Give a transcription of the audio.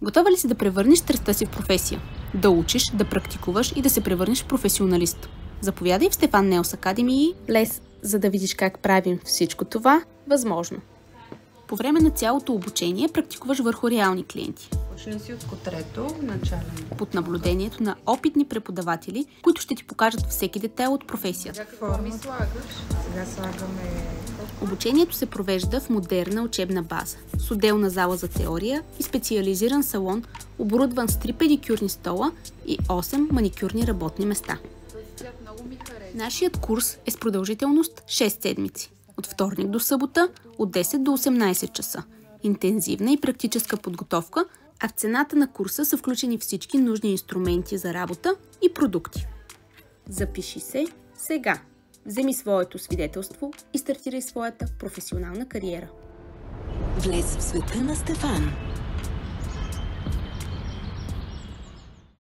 Готова ли си да превърнеш страстта си в професия? Да учиш, да практикуваш и да се превърнеш в професионалист? Заповядай в Стефан Неос Академи и лез, за да видиш как правим всичко това възможно. По време на цялото обучение практикуваш върху реални клиенти. Почни си от котрето, начален. Под наблюдението на опитни преподаватели, които ще ти покажат всеки детайл от професията. Какво ми слагаш? Сега слагаме... Обучението се провежда в модерна учебна база, с отделна зала за теория и специализиран салон, оборудван с 3 педикюрни стола и 8 маникюрни работни места. Нашият курс е с продължителност 6 седмици. От вторник до събота, от 10 до 18 часа. Интензивна и практическа подготовка, а в цената на курса са включени всички нужни инструменти за работа и продукти. Запиши се сега. Вземи своето свидетелство и стартирай своята професионална кариера. Влез в света на Стефан.